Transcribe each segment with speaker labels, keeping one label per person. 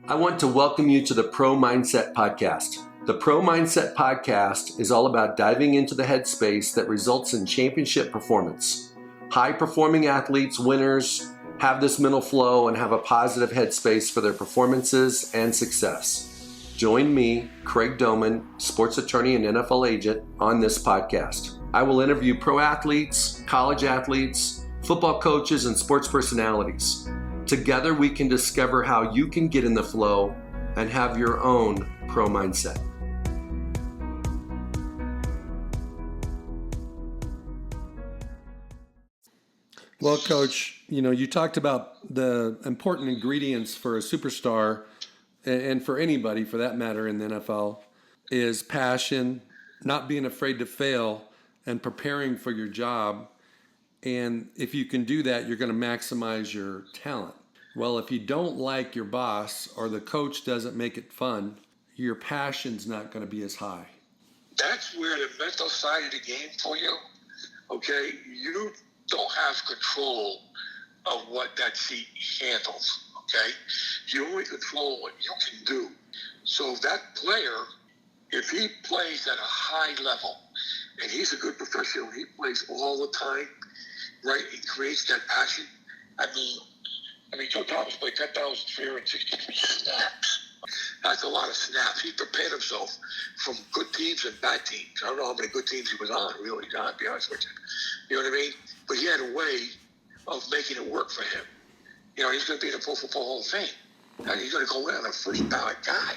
Speaker 1: I want to welcome you to the Pro Mindset Podcast. The Pro Mindset Podcast is all about diving into the headspace that results in championship performance. High-performing athletes, winners, have this mental flow and have a positive headspace for their performances and success. Join me, Craig Domann, sports attorney and NFL agent, on this podcast. I will interview pro athletes, college athletes, football coaches, and sports personalities. Together, we can discover how you can get in the flow and have your own pro mindset. Well, Coach, you talked about the important ingredients for a superstar and for anybody for that matter in the NFL is passion, not being afraid to fail, and preparing for your job. And if you can do that, you're going to maximize your talent. Well, if you don't like your boss or the coach doesn't make it fun, your passion's not going to be as high.
Speaker 2: That's where the mental side of the game for you, okay, you don't have control of what that seat handles, okay? You only control what you can do. So that player, if he plays at a high level, and he's a good professional, he plays all the time, right? He creates that passion. I mean, Joe Thomas played 10,363 snaps. That's a lot of snaps. He prepared himself from good teams and bad teams. I don't know how many good teams he was on, really, John, to be honest with you. You know what I mean? But he had a way of making it work for him. He's going to be in the Pro Football Hall of Fame. And he's going to go in on a first ballot guy.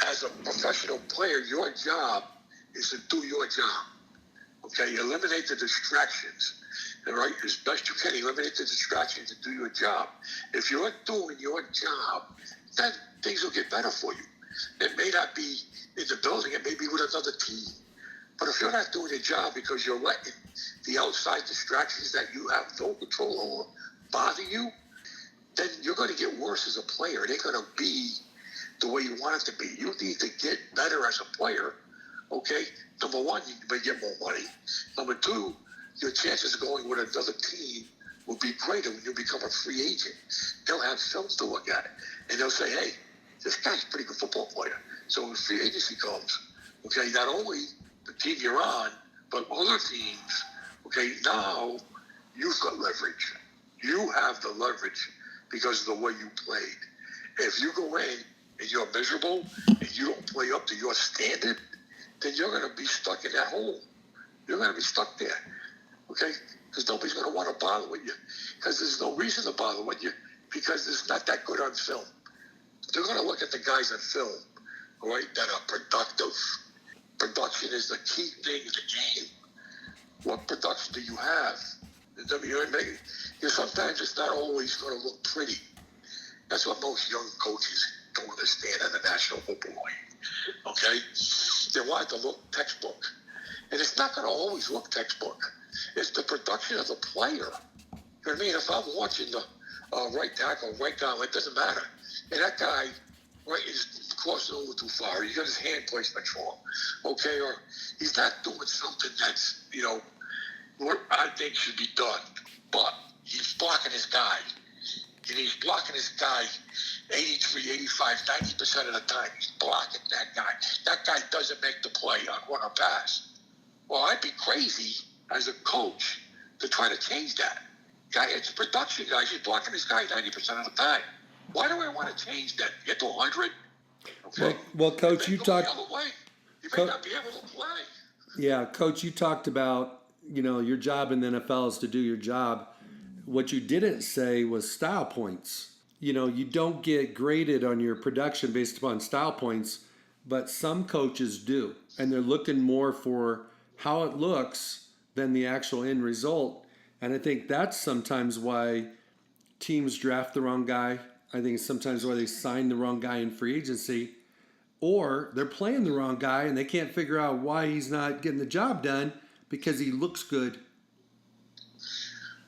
Speaker 2: As a professional player, your job is to do your job. Okay? Eliminate the distractions. All right, as best you can, eliminate the distractions and do your job. If you're doing your job, then things will get better for you. It may not be in the building, it may be with another team. But if you're not doing your job because you're letting the outside distractions that you have no control over bother you, then you're going to get worse as a player. It ain't going to be the way you want it to be. You need to get better as a player, okay? Number one, you may get more money. Number two, your chances of going with another team will be greater when you become a free agent. They'll have films to look at, and they'll say, hey, this guy's a pretty good football player. So when free agency comes, okay, not only the team you're on, but other teams, okay, now you've got leverage. You have the leverage because of the way you played. If you go in and you're miserable and you don't play up to your standard, then you're going to be stuck in that hole. You're going to be stuck there. Okay? Because nobody's going to want to bother with you. Because there's no reason to bother with you because it's not that good on film. They're going to look at the guys on film, all right, that are productive. Production is the key thing in the game. What production do you have? Sometimes it's not always going to look pretty. That's what most young coaches don't understand in the National Football League. Okay? They want it to look textbook. And it's not going to always look textbook. It's the production of the player. You know what I mean? If I'm watching the right tackle, right guard, it doesn't matter. And that guy, right, is crossing over too far. He's got his hand placement wrong. Okay? Or he's not doing something that's, what I think should be done. But he's blocking his guy. And he's blocking his guy 83, 85, 90% of the time. He's blocking that guy. That guy doesn't make the play on run or pass. Well, I'd be crazy as a coach to try to change that. Guy, it's a production guy. He's blocking his guy 90% of the time. Why do I want to change that? Get to 100? Okay.
Speaker 1: Well, Coach, you talked.
Speaker 2: You may not be able to play.
Speaker 1: Yeah, Coach, you talked about your job in the NFL is to do your job. What you didn't say was style points. You don't get graded on your production based upon style points, but some coaches do, and they're looking more for how it looks than the actual end result. And I think that's sometimes why teams draft the wrong guy. I think it's sometimes why they sign the wrong guy in free agency, or they're playing the wrong guy and they can't figure out why he's not getting the job done because he looks good.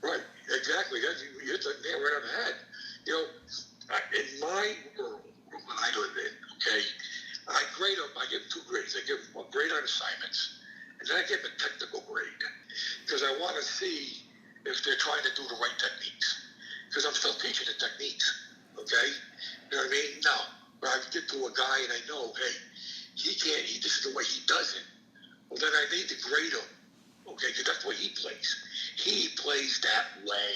Speaker 2: Right, exactly. You hit the nail right on the head. In my world, when I live in, okay, I grade them. I give 2 grades. I give them a grade on assignments, and then I give them a technical grade because I want to see if they're trying to do the right techniques. Because I'm still teaching the techniques, okay? You know what I mean? Now, when I get to a guy and I know, hey, this is the way he does it, well, then I need to grade him. Okay, because that's the way he plays. He plays that way,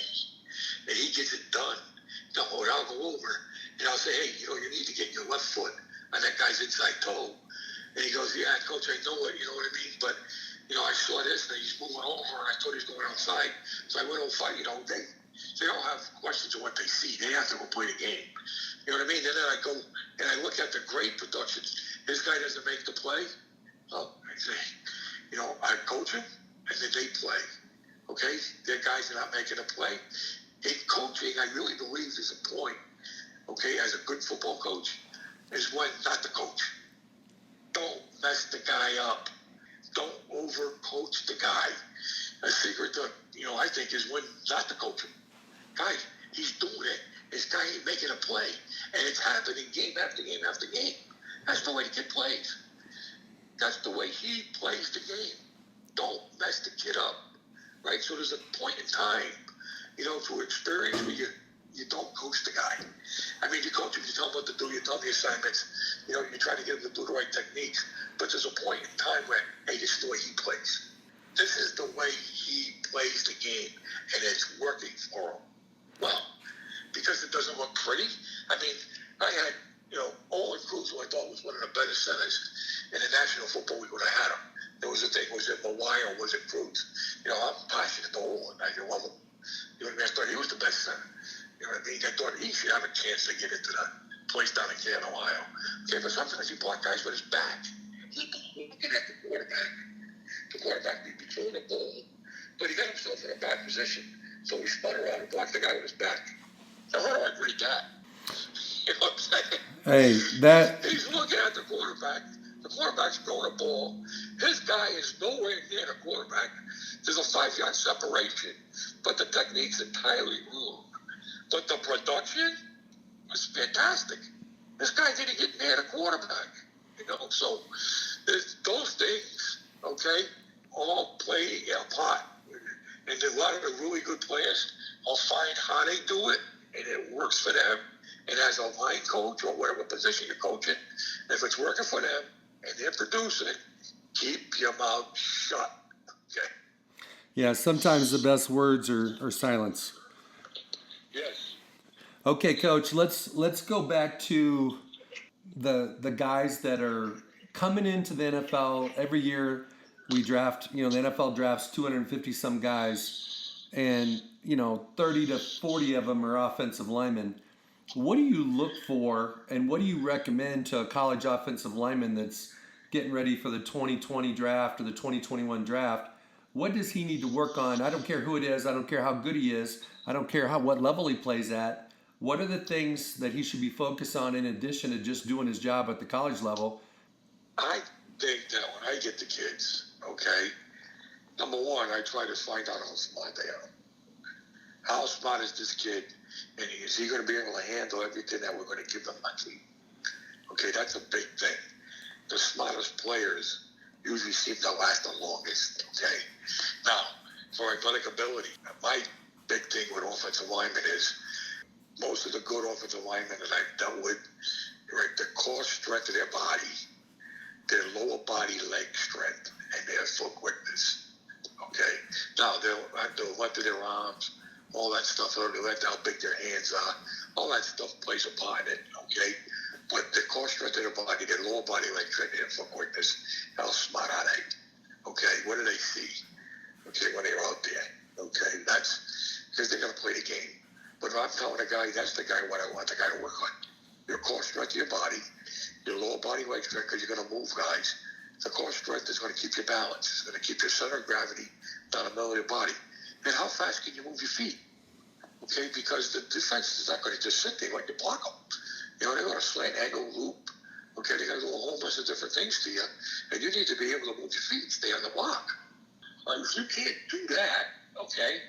Speaker 2: and he gets it done. Now, I'll go over, and I'll say, hey, you need to get your left foot on that guy's inside toe. And he goes, yeah, coach, I know it, you know what I mean? But, I saw this, and he's moving over, and I thought he was going outside. So I went over, they don't have questions of what they see. They have to go play the game. You know what I mean? And then I go, and I look at the great productions. This guy doesn't make the play. Oh, I say, I coach him, and then they play. Okay? Their guys are not making a play. In coaching, I really believe there's a point, okay, as a good football coach, is when not to coach. Don't mess the guy up. Don't over-coach the guy. A secret to, I think, is when not to coach him. Guys, he's doing it. This guy ain't making a play. And it's happening game after game after game. That's the way the kid plays. That's the way he plays the game. Don't mess the kid up. Right? So there's a point in time, through experience where you don't coach the guy. I mean, you coach him, you tell him what to do, you tell him the assignments, you try to get him to do the right techniques. But there's a point in time where, hey, this is the way he plays. This is the way he plays the game, and it's working for him. Well, because it doesn't look pretty. I mean, I had, Olin Kruetz, who I thought was one of the better centers in the National Football League, would have had him. There was a thing, was it Mawai or was it Kruetz? I'm passionate to Olin. I love him. You know what I mean? I thought he was the best center. You know what I mean? I thought he should have a chance to get into the place down in Canton, Ohio. Okay, but sometimes he blocked guys with his back. He was looking at the quarterback. The quarterback would be throwing the ball, but he got himself in a bad position. So he spun around and blocked the guy with his back. So how do I read that? You know what I'm saying?
Speaker 1: Hey,
Speaker 2: He's looking at the quarterback. The quarterback's throwing a ball. His guy is nowhere near the quarterback. There's a 5-yard separation. But the technique's entirely wrong. But the production was fantastic. This guy didn't get near the quarterback. So there's those things, okay, all play a part. And a lot of the really good players will find how they do it, and it works for them. And as a line coach or whatever position you're coaching, if it's working for them and they're producing it, keep your mouth shut. Okay.
Speaker 1: Yeah, sometimes the best words are silence.
Speaker 2: Yes.
Speaker 1: Okay, Coach, let's go back to the guys that are coming into the NFL. Every year we draft, the NFL drafts 250 some guys, and 30 to 40 of them are offensive linemen. What do you look for, and what do you recommend to a college offensive lineman that's getting ready for the 2020 draft or the 2021 draft? What does he need to work on? I don't care who it is. I don't care how good he is. I don't care what level he plays at. What are the things that he should be focused on in addition to just doing his job at the college level?
Speaker 2: I think that when I get the kids, okay, number one, I try to find out how smart they are. How smart is this kid? And is he going to be able to handle everything that we're going to give them on team? Okay, that's a big thing. The smartest players usually seem to last the longest, okay? Now, for athletic ability, my big thing with offensive linemen is most of the good offensive linemen that I've dealt with, right, the core strength of their body, their lower body leg strength, and their foot quickness, okay? Now, they'll length of their arms, all that stuff, how big their hands are, all that stuff plays a part in it, okay? But the core strength of their body, their lower body leg strength, their foot quickness, how smart are they? Okay, what do they see? Okay, when they're out there, okay? That's because they're going to play the game. But if I'm telling a guy, that's the guy what I want the guy to work on. Your core strength of your body, your lower body leg strength, because you're going to move guys. The core strength is going to keep you balanced. It's going to keep your center of gravity down the middle of your body. And how fast can you move your feet? Okay, because the defense is not going to just sit there like you block them. They're going to slant, angle, loop. Okay, they're going to do a whole bunch of different things to you. And you need to be able to move your feet, stay on the block. Right? If you can't do that, okay,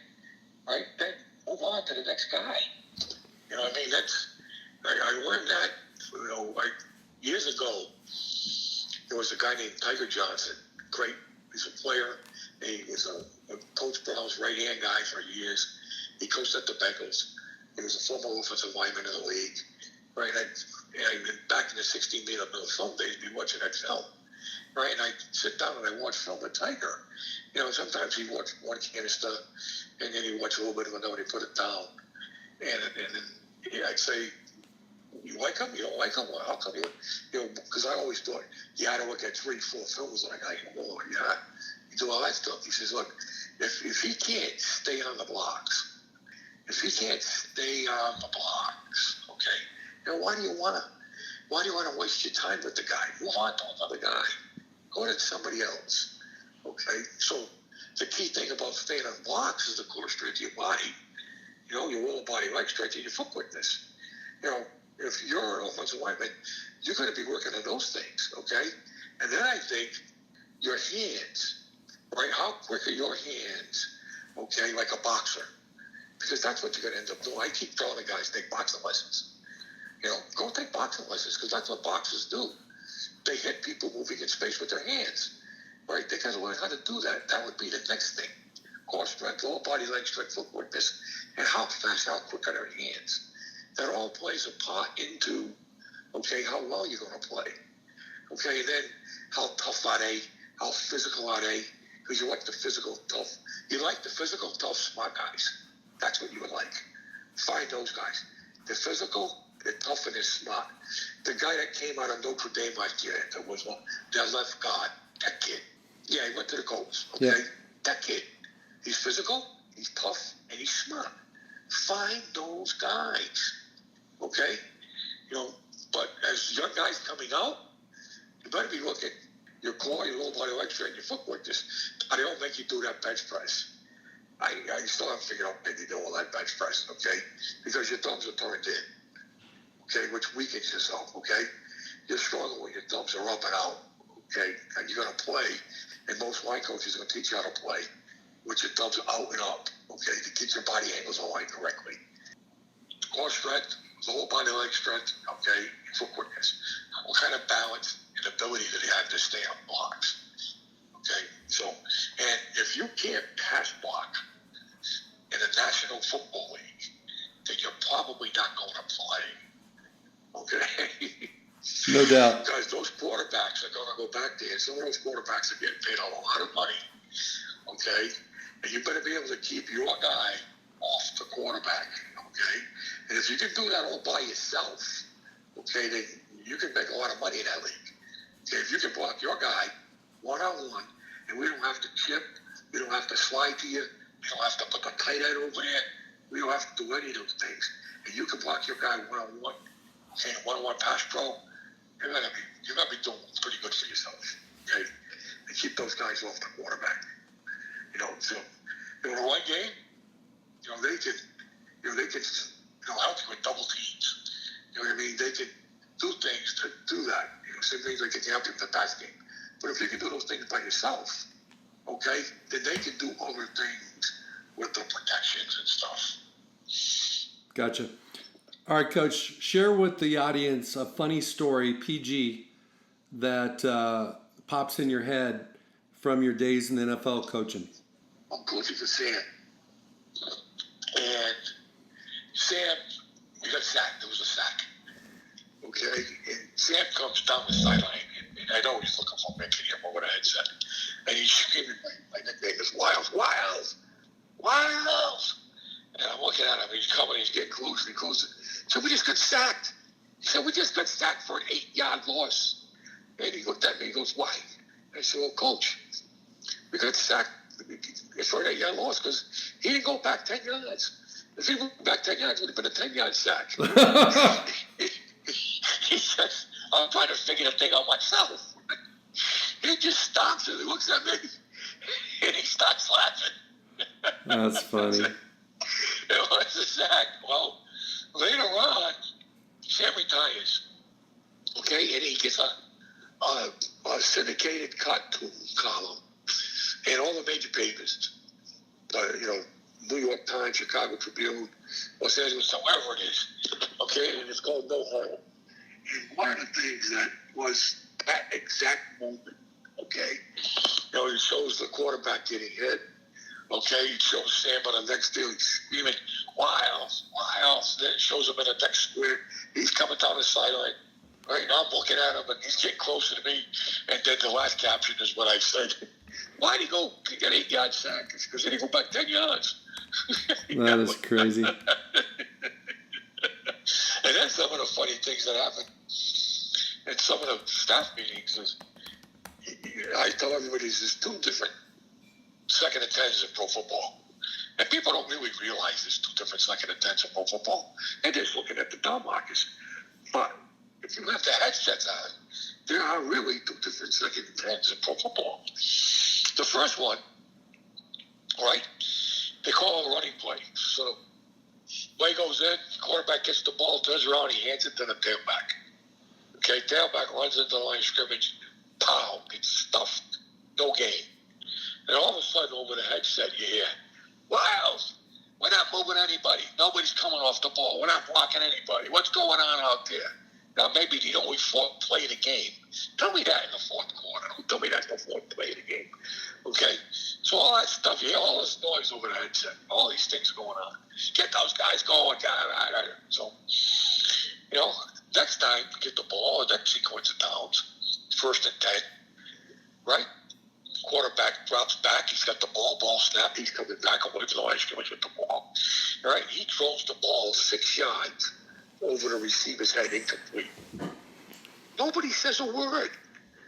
Speaker 2: right, then move on to the next guy. You know what I mean? I learned that, years ago. There was a guy named Tiger Johnson. Great. He's a player. He was a Coach Brown's right-hand guy for years. He coached at the Bengals. He was a former offensive lineman in the league. Right? 16-minute film days, be watching that film, right? And I sit down and I watch film with Tiger. Sometimes he watch one canister, and then he watch a little bit of another, and he put it down. And then I'd say, you like him? You don't like him? Well, how come because I always thought, you had to look at 3-4 films like I know, you do all that stuff. He says, look, if he can't stay on the blocks, okay, why do you want to waste your time with the guy? Move on to another guy. Go to somebody else. Okay, so the key thing about staying on blocks is the core strength of your body. Your lower body leg strength and your foot quickness. If you're an offensive lineman, you're going to be working on those things, okay? And then I think your hands, right? How quick are your hands, okay, like a boxer? Because that's what you're going to end up doing. I keep telling the guys, take boxing lessons. Go take boxing lessons because that's what boxers do. They hit people moving in space with their hands, right? They got to learn how to do that. That would be the next thing. Core strength, lower body, leg strength, foot quickness, and how fast, how quick are their hands. That all plays a part into, okay, how well you're going to play. Okay, and then how tough are they? How physical are they? Because you like the physical, tough. You like the physical, tough, smart guys. That's what you would like. Find those guys. They're physical, they're tough, and they're smart. The guy that came out of Notre Dame last year, that was their left guard, that kid. Yeah, he went to the Colts, okay? Yeah. That kid. He's physical, he's tough, and he's smart. Find those guys, okay? But as young guys coming out, you better be looking your core, your lower body leg strength, your foot quickness. They don't make you do that bench press. I still haven't figured out maybe do all that bench press, okay? Because your thumbs are turned in, okay, which weakens yourself, okay? You're stronger when your thumbs are up and out, okay? And you're going to play, and most line coaches are going to teach you how to play with your thumbs out and up, okay, to get your body angles aligned correctly. Core strength, lower body leg strength, okay, and foot quickness. What kind of balance and ability do they have to stay on blocks? Okay, so, and if you can't pass block in the National Football League, then you're probably not going to play. Okay?
Speaker 1: No doubt.
Speaker 2: Because those quarterbacks are going to go back there, and some of those quarterbacks are getting paid a lot of money. Okay? And you better be able to keep your guy off the quarterback. Okay? And if you can do that all by yourself, okay, then you can make a lot of money in that league. Okay? If you can block your guy one-on-one, and we don't have to chip, we don't have to slide to you, we don't have to put the tight end over there, we don't have to do any of those things. And you can block your guy one-on-one, okay, one-on-one pass pro, you're gonna be doing pretty good for yourself, okay? And keep those guys off the quarterback. So in the one game, they can help you with double teams. You know what I mean? They can do things to do that. Same things they can help you with the pass game. But if you can do those things by yourself, okay, then they can do other things with the protections and stuff.
Speaker 1: Gotcha. All right, Coach, share with the audience a funny story, PG, that pops in your head from your days in the NFL coaching.
Speaker 2: I'm coaching for Sam. And Sam, we got sacked. There was a sack. Okay? And Sam comes down the sideline. And I know he's looking for me to him over the headset. And he's screaming, my nickname is Wiles. And I'm looking at him. He's coming. He's getting closer and closer. So we just got sacked. He said, we just got sacked for an 8-yard loss. And he looked at me and goes, why? I said, well, Coach, we got sacked for an 8-yard loss because he didn't go back 10 yards. If he went back 10 yards, it would have been a 10-yard sack. He says, I'm trying to figure the thing out myself. He just stops and he looks at me and he starts laughing.
Speaker 1: That's funny.
Speaker 2: It was a sack. Well, later on, Sam retires. Okay, and he gets a syndicated cartoon column in all the major papers. New York Times, Chicago Tribune, Los Angeles, wherever it is. Okay, and it's called No Hole. And one of the things that was that exact moment, okay, it shows the quarterback getting hit. Okay, it shows Sam on the next field screaming, Wiles. Then it shows him in the next square. He's coming down the sideline. Right now, I'm looking at him, and he's getting closer to me. And then the last caption is what I said. Why'd he go get 8-yard sack? Because then he go back 10 yards.
Speaker 1: That is crazy.
Speaker 2: And then some of the funny things that happen in some of the staff meetings is, I tell everybody there's 2 different second and 10s in pro football. And people don't really realize there's 2 different second and 10s in pro football. They're just looking at the down markers. But if you have the headsets on, there are really 2 different second and 10s in pro football. The first one, right, they call it a running play. So play goes in, quarterback gets the ball, turns around, he hands it to the tailback. Okay, tailback runs into the line of scrimmage, pow, gets stuffed, no gain. And all of a sudden, over the headset, you hear, Wiles, we're not moving anybody. Nobody's coming off the ball. We're not blocking anybody. What's going on out there? Now, maybe the only fourth play of the game. Tell me that in the fourth quarter. Don't tell me that's the fourth play of the game. Okay? So all that stuff, you hear all this noise over the headset. All these things going on. Get those guys going. So, next time, get the ball, next sequence of downs, 1st and 10, right? Quarterback drops back. He's got the ball snap. He's coming back away from the line of scrimmage with the ball. All right? He throws the ball 6 yards over the receiver's head, incomplete. Nobody says a word.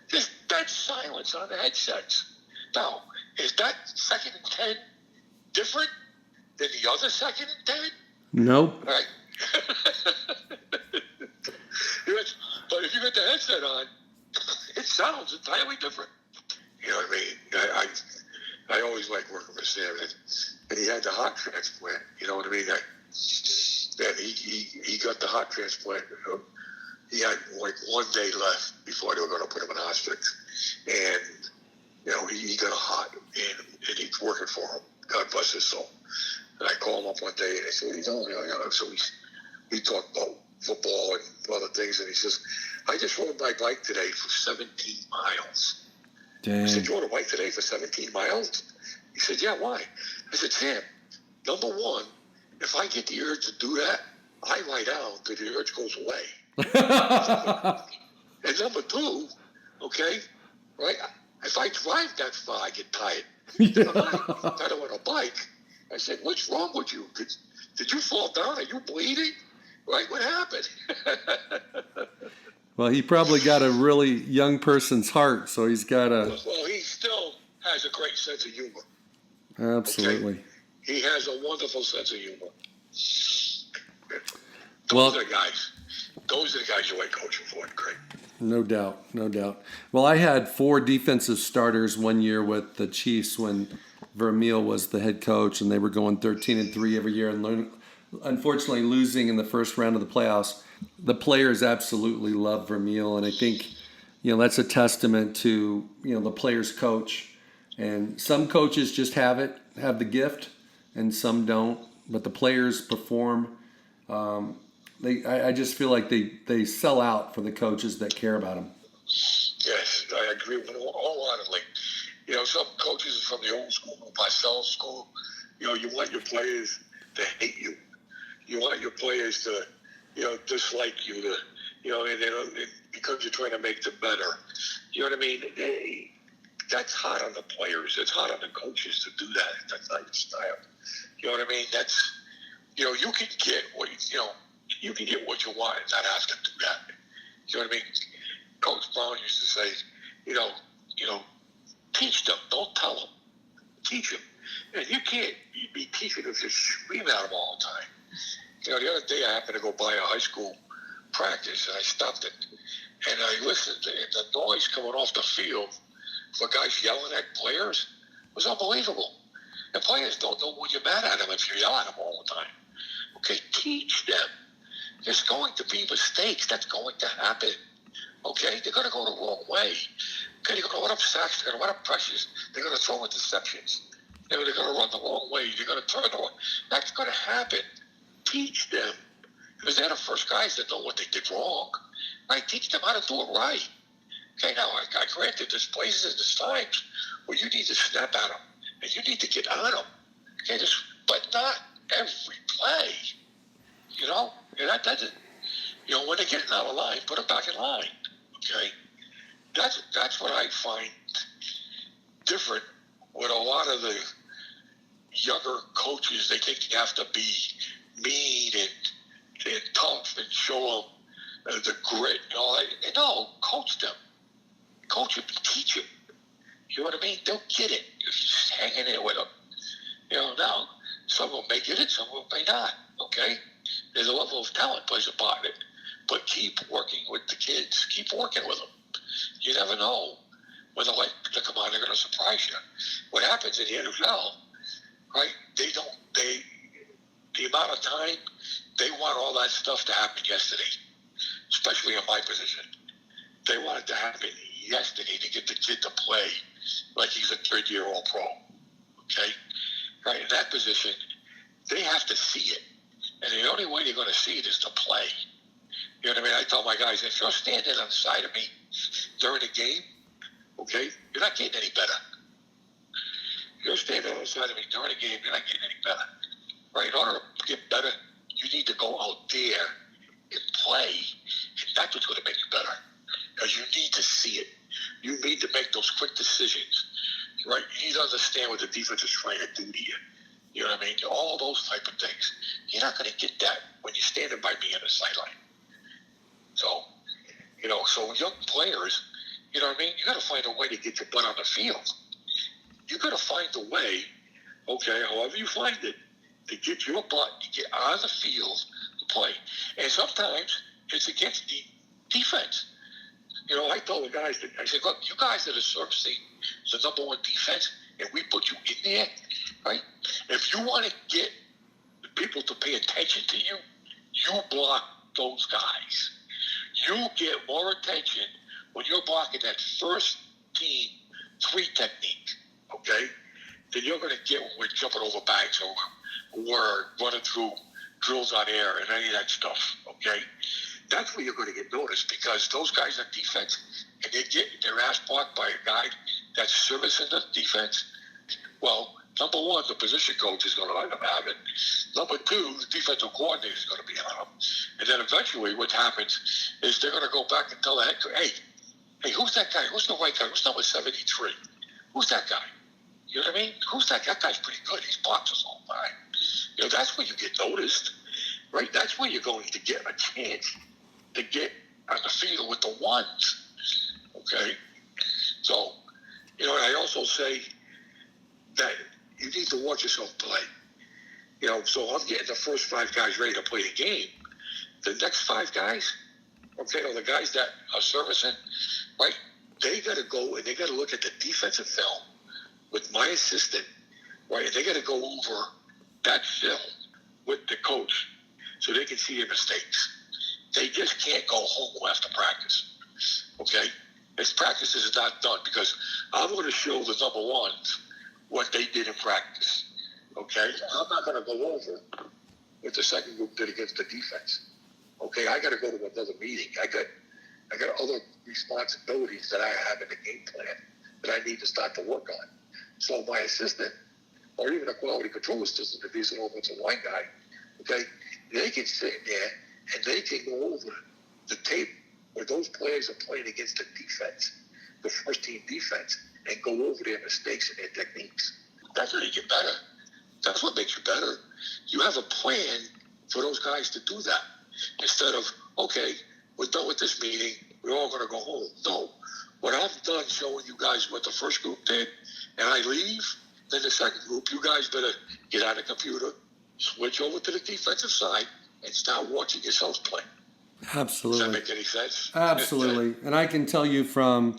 Speaker 2: Just dead silence on the headsets. Now, is that 2nd and 10 different than the other 2nd and 10?
Speaker 1: Nope.
Speaker 2: Right. But if you get the headset on, it sounds entirely different. You know what I mean? I always like working with Sam, and he had the heart transplant. You know what I mean? And he got the heart transplant. He had like 1 day left before they were going to put him in hospice. And, he got a heart, and he's working for him. God bless his soul. And I called him up one day, and I said, what are you doing? So we talked about football and other things, and he says, I just rode my bike today for 17 miles.
Speaker 1: Dang.
Speaker 2: I said, you rode a bike today for 17 miles? He said, yeah, why? I said, Sam, number one, if I get the urge to do that, I lie down till the urge goes away. And number 2, okay, right, if I drive that far, I get tired. If I don't want a bike, I said, what's wrong with you? Did you fall down? Are you bleeding? Right, what happened?
Speaker 1: Well, he probably got a really young person's heart, so he's got a...
Speaker 2: Well, he still has a great sense of humor.
Speaker 1: Absolutely.
Speaker 2: Okay? He has a wonderful sense of humor.
Speaker 1: Well,
Speaker 2: Those are the guys you like coaching for, Craig.
Speaker 1: No doubt. Well, I had 4 defensive starters one year with the Chiefs when Vermeil was the head coach, and they were going 13-3 every year and unfortunately losing in the first round of the playoffs. The players absolutely love Vermeil, and I think, that's a testament to, the players coach. And some coaches just have the gift, and some don't. But the players perform. I just feel like they sell out for the coaches that care about them.
Speaker 2: Yes, I agree with you wholeheartedly. Some coaches are from the old school, Marcel school. You want your players to hate you. You want your players to, dislike you, because you're trying to make them better. You know what I mean? That's hard on the players. It's hard on the coaches to do that. That's not your style. You know what I mean? That's, you can get what you can get what you want and not have to do that. You know what I mean? Coach Brown used to say, teach them, don't tell them. Teach them. And you can't be teaching if you're screaming at them all the time. The other day I happened to go by a high school practice, and I stopped it, and I listened, and the noise coming off the field for guys yelling at players was unbelievable. And players don't know when you're mad at them if you're yelling at them all the time. Okay, teach them. There's going to be mistakes. That's going to happen. Okay, they're going to go the wrong way. Okay, they're going to let up sacks. They're going to let up pressures. They're going to throw interceptions. They're going to run the wrong way. They're going to turn the wrong. That's going to happen. Teach them, because they're the first guys that know what they did wrong. Right? Teach them how to do it right. Okay, now, I granted there's places and there's times where you need to snap at them and you need to get on them. Okay, but not every play. And that doesn't, When they're getting out of line, put them back in line. Okay, that's what I find different with a lot of the younger coaches. They think you have to be mean and tough and show them the grit and all that. And no, coach them. Coach them, teach them. You know what I mean? They'll get it. You're just hanging in with them. Now, some will may get it, some will may not. Okay? There's a level of talent plays a part in it. But keep working with the kids. Keep working with them. You never know when the light to come on, they're going to surprise you. What happens in the NFL, right? The amount of time, they want all that stuff to happen yesterday, especially in my position. They want it to happen yesterday to get the kid to play like he's a third-year All-Pro, okay? Right, in that position, they have to see it. And the only way they're going to see it is to play. You know what I mean? I tell my guys, if you're standing on the side of me during the game, okay, you're not getting any better. If you're standing on the side of me during the game, you're not getting any better. Right? In order to get better, you need to go out there and play. And that's what's going to make you better. Because you need to see it. You need to make those quick decisions. Right? You need to understand what the defense is trying to do to you. You know what I mean? All those type of things. You're not going to get that when you're standing by me on the sideline. So, so young players, you know what I mean? You got to find a way to get your butt on the field. You got to find a way, okay, however you find it, to get your butt to get on the field to play. And sometimes it's against the defense. I told the guys, I said, look, you guys that are servicing the number one defense, and we put you in there, right? If you want to get the people to pay attention to you, you block those guys. You get more attention when you're blocking that first team 3 technique, okay, than you're going to get when we're jumping over bags or we're running through drills on air and any of that stuff, okay? That's where you're going to get noticed because those guys on defense, and they get their ass blocked by a guy that's servicing the defense. Well, number one, the position coach is going to let them have it. Number two, the defensive coordinator is going to be on them. And then eventually what happens is they're going to go back and tell the head coach, hey, who's that guy? Who's the white guy? Who's number 73? Who's that guy? You know what I mean? Who's that guy? That guy's pretty good. He's blocked us all the time. That's where you get noticed, right? That's where you're going to get a chance to get on the field with the ones, okay? So, I also say that you need to watch yourself play. So I'm getting the first 5 guys ready to play the game. The next 5 guys, okay, or the guys that are servicing, right, they got to go and they got to look at the defensive film with my assistant, right, and they got to go over that film with the coach so they can see their mistakes. They just can't go home after practice, okay? This practice is not done because I'm going to show the number ones what they did in practice, okay? I'm not going to go over what the second group did against the defense, okay? I got to go to another meeting. I got other responsibilities that I have in the game plan that I need to start to work on. So my assistant, or even a quality control assistant, if he's an offensive line guy, okay, they can sit there and they can go over the tape where those players are playing against the defense, the first team defense, and go over their mistakes and their techniques. That's how you get better. That's what makes you better. You have a plan for those guys to do that. Instead of, okay, we're done with this meeting, we're all going to go home. No. When I'm done showing you guys what the first group did, and I leave, then the second group, you guys better get on the computer, switch over to the defensive side, and start watching yourselves play.
Speaker 1: Absolutely.
Speaker 2: Does that make any sense?
Speaker 1: Absolutely. And I can tell you from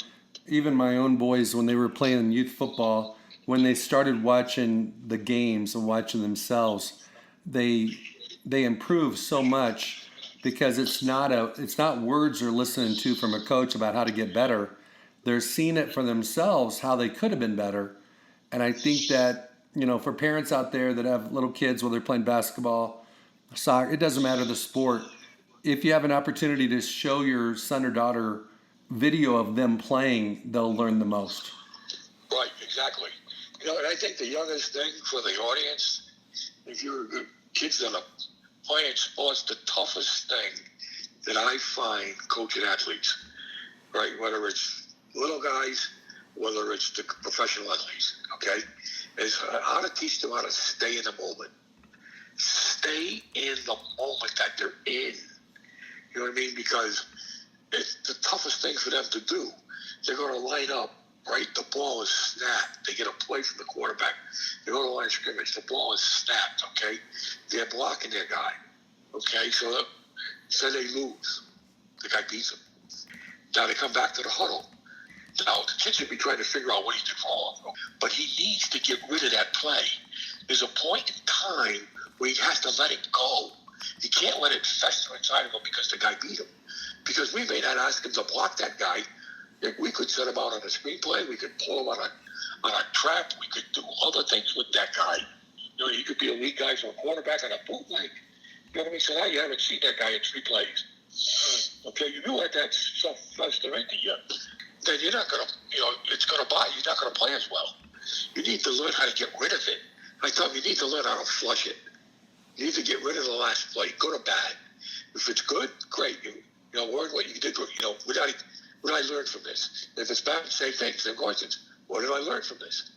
Speaker 1: even my own boys when they were playing youth football, when they started watching the games and watching themselves, they improved so much because it's not words they're listening to from a coach about how to get better. They're seeing it for themselves how they could have been better. And I think that, for parents out there that have little kids, whether they're playing basketball, soccer, it doesn't matter the sport. If you have an opportunity to show your son or daughter video of them playing, they'll learn the most.
Speaker 2: Right, exactly. And I think the youngest thing for the audience, if you're kids that are playing sports, the toughest thing that I find coaching athletes, right? Whether it's little guys, whether it's the professional athletes, okay, is how to teach them how to stay in the moment. Stay in the moment that they're in. You know what I mean? Because it's the toughest thing for them to do. They're going to line up, right? The ball is snapped. They get a play from the quarterback. They go to the line of scrimmage. The ball is snapped, okay? They're blocking their guy, okay? So they lose. The guy beats them. Now they come back to the huddle. Now the kid should be trying to figure out what he did wrong, but he needs to get rid of that play. There's a point in time where he has to let it go. He can't let it fester inside of him because the guy beat him. Because we may not ask him to block that guy. We could set him out on a screenplay. We could pull him on a trap. We could do other things with that guy. You know, he could be a lead guy for a quarterback on a bootleg. You know what I mean? So now you haven't seen that guy in 3 plays. Okay, you let that stuff fester into you, then you're not going to, it's going to bite you. You're not going to play as well. You need to learn how to get rid of it. I tell them you need to learn how to flush it. You need to get rid of the last play. Go to bad. If it's good, great. Learn what you did. What did I learn from this? If it's bad, same thing. Same questions. What did I learn from this?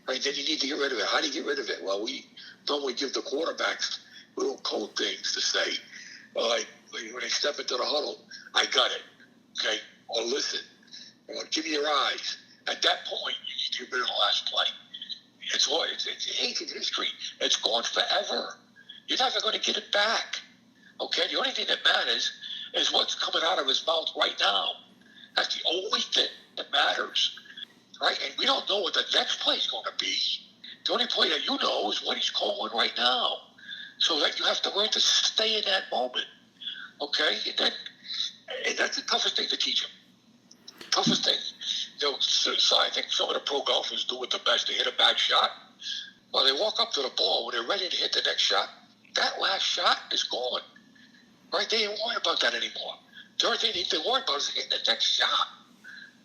Speaker 2: Right, then you need to get rid of it. How do you get rid of it? Well, we normally give the quarterbacks little code things to say. Like when they step into the huddle, I got it. Okay? Or listen. Or give me your eyes. At that point, you need to get rid of the last play. It's ancient history. It's gone forever. You're never going to get it back. Okay? The only thing that matters is what's coming out of his mouth right now. That's the only thing that matters. Right? And we don't know what the next play is going to be. The only play that you know is what he's calling right now. So that you have to learn to stay in that moment. Okay? And that's the toughest thing to teach him. Toughest thing. So I think some of the pro golfers do it the best. They hit a bad shot. Well, they walk up to the ball when they're ready to hit the next shot. That last shot is gone. Right? They ain't worried about that anymore. The only thing they're worried about is hitting the next shot.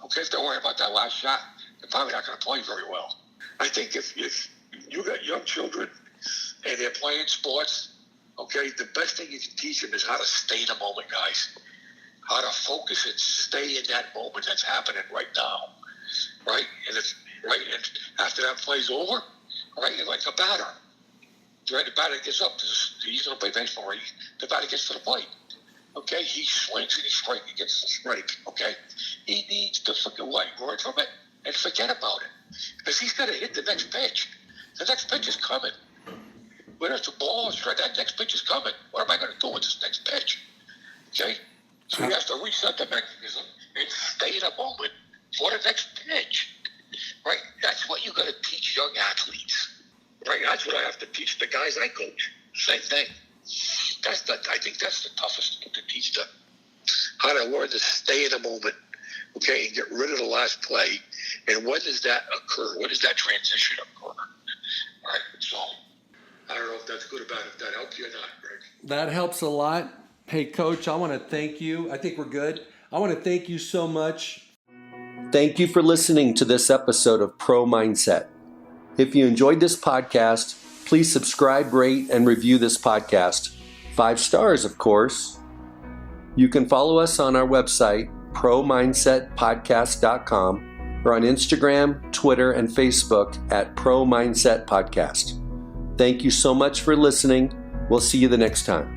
Speaker 2: Okay? If they're worried about that last shot, they're probably not going to play very well. I think if you got young children and they're playing sports, okay, the best thing you can teach them is how to stay in the moment, guys. How to focus and stay in that moment that's happening right now, right? And and after that play's over, right, you're like a batter. Right, the batter gets up. He's going to play baseball, right? The batter gets to the plate. Okay, he swings and he strikes. He gets the strike. Okay, he needs to fucking learn from it and forget about it because he's going to hit the next pitch. The next pitch is coming. Whether it's a ball or strike, that next pitch is coming. What am I going to do with this next pitch? Okay. So he has to reset the mechanism and stay in a moment for the next pitch. Right? That's what you got to teach young athletes. Right? That's what I have to teach the guys I coach. Same thing. I think that's the toughest thing to teach them. How to learn to stay in the moment. Okay? And get rid of the last play. And when does that occur? When does that transition occur? Right? So I don't know if that's good or bad, if that helps you or not, Greg.
Speaker 1: That helps a lot. Hey, Coach, I want to thank you. I think we're good. I want to thank you so much. Thank you for listening to this episode of Pro Mindset. If you enjoyed this podcast, please subscribe, rate, and review this podcast. 5 stars, of course. You can follow us on our website, ProMindsetPodcast.com, or on Instagram, Twitter, and Facebook at Pro Mindset Podcast. Thank you so much for listening. We'll see you the next time.